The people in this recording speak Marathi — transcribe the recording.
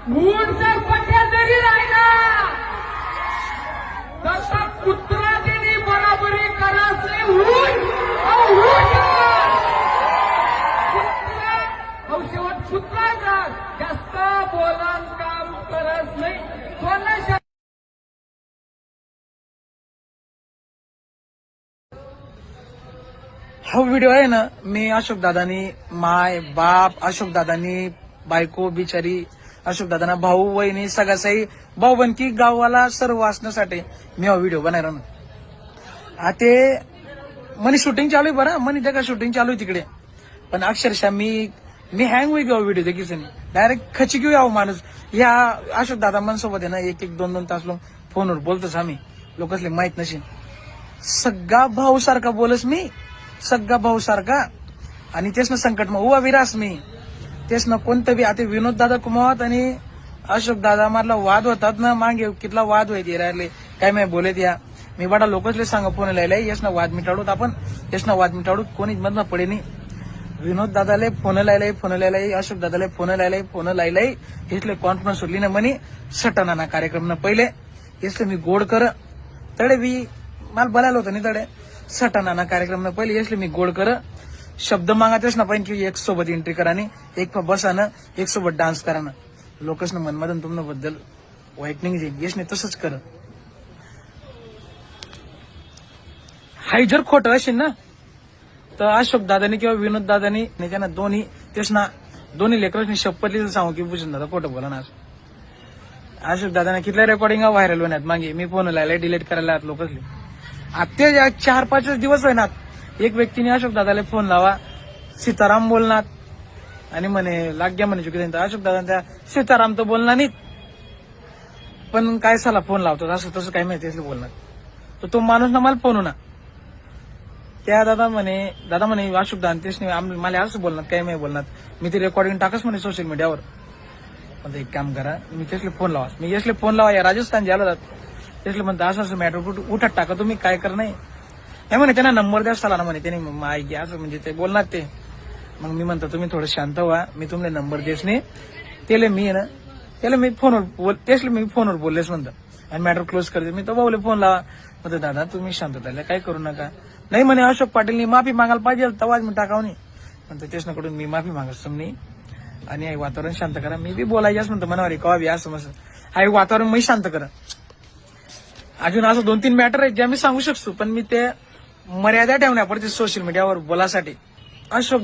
ऊन जर पट्ट्या जरी राहिला तसा कुत्रा त्यांनी बराबरी करासले ऊन औषध कुत्रा जास्त बोलान काम करत नाही कोणा हा व्हिडिओ आहे ना, मी अशोक दादानी माय बाप, अशोक दादानी बायको बिचारी, अशोक दादाना भाऊ वहिनी सगळ्याचाही भाऊबंदकी गावाला सर्व वाचण्यासाठी मी हा व्हिडिओ बनायला ना. ते मनी शूटिंग चालू आहे बरं, मनी त्या शूटिंग चालू आहे तिकडे, पण अक्षरशः मी हँग होई घेऊ व्हिडिओ देखील डायरेक्ट खची घेऊ यावं माणूस. या अशोक दादा मनसोबत आहे ना 1-2 तास लोक फोनवर बोलतोच आम्ही, लोकांसले माहित नसेल. सगळा भाऊ सारखा बोलस मी, सगळा भाऊ सारखा. आणि तेच ना संकट मग उभा विरास मी, तेच ना कोणतं बी. आता विनोद दादा कुमावत आणि अशोक दादा मारला वाद होतात ना, मागे कितला वाद व्हायचे राहिले काय मी बोलत या. मी बडा लोकसले सांगा फोन लायलाय, यस ना वाद मिटाडूत आपण, यस ना वाद मिटाडूत, कोणीच मधनं पडे नाही. विनोद दादाले फोन लायलाय, अशोक दादाले फोन लायलाय, इसले कॉन्फरन्स सुटली ना म्हणे सटनाना कार्यक्रम ना पहिले, इसले मी गोड कर तडे बी मला बोलायला होतं नाही तडे सटनाना कार्यक्रम ना पहिले, इसले मी गोड कर शब्द मागातेच ना पाहिजे की एक सोबत एंट्री करा आणि एक बसा ना, एक सोबत डान्स करा ना. लोकच ना मनमधून तुमनं बद्दल वाईटनिंग जाईल, यशने तसंच कर. हाय जर खोटं असेल ना तर अशोक दादानी किंवा विनोद दादानी त्यांना दोन्ही तेच ना दोन्ही लेकरांनी शपथली सांगू की भूषण दादा खोटं बोला ना. अशोक दादाने कितल्या रेकॉर्डिंग व्हायरल होण्यात मागे मी फोन लायलाय, डिलीट करायला लोकसले. आता 4-5 दिवस होईनात एक व्यक्तीने अशोक दादाला फोन लावा, सीताराम बोलणार आणि म्हणे लाग्या म्हणे चुकी अशोक दादा त्या सीताराम तर बोलणार नाहीत, पण काय साला फोन लावतो असं तसं काय माहिती असलं बोलणार. तर तो माणूस ना मला फोन होणार त्या दादा म्हणे अशोक दादा तेच नाही मला असं बोलणार काय नाही बोलणार, मी ते रेकॉर्डिंग टाकच म्हणे सोशल मीडियावर. पण एक काम करा, मी त्यासले फोन लावा, मी यसले फोन लावा या राजस्थान ज्याला जात त्यासले म्हणतो असं मॅटर उठत टाका तुम्ही काय कर नाही. हे म्हणे त्यांना नंबर द्या साला ना म्हणे त्याने माहिती असं म्हणजे ते बोलणार ते. मग मी म्हणतो तुम्ही थोडं शांत व्हा, मी तुम्हाला नंबर देस नाही त्याला मी ना त्याला मी फोनवर बोललेस म्हणतो आणि मॅटर क्लोज करते. मी तो भाऊले फोन लावा म्हणतो दादा तुम्ही शांत झाले काय करू नका. नाही म्हणे अशोक पाटीलनी माफी मागायला पाहिजे तवाच मी टाकाव नाही म्हणतो त्याच्याकडून मी माफी मागत तुम्ही आणि आई वातावरण शांत करा. मी बी बोलायच्याच म्हणतो मनावर कवा बी असं मस्त आई वातावरण मी शांत करा. अजून असं 2-3 मॅटर आहेत ज्या मी सांगू शकतो, पण मी ते मर्यादा ठेवण्या पडते सोशल मीडियावर बोलासाठी. अशोक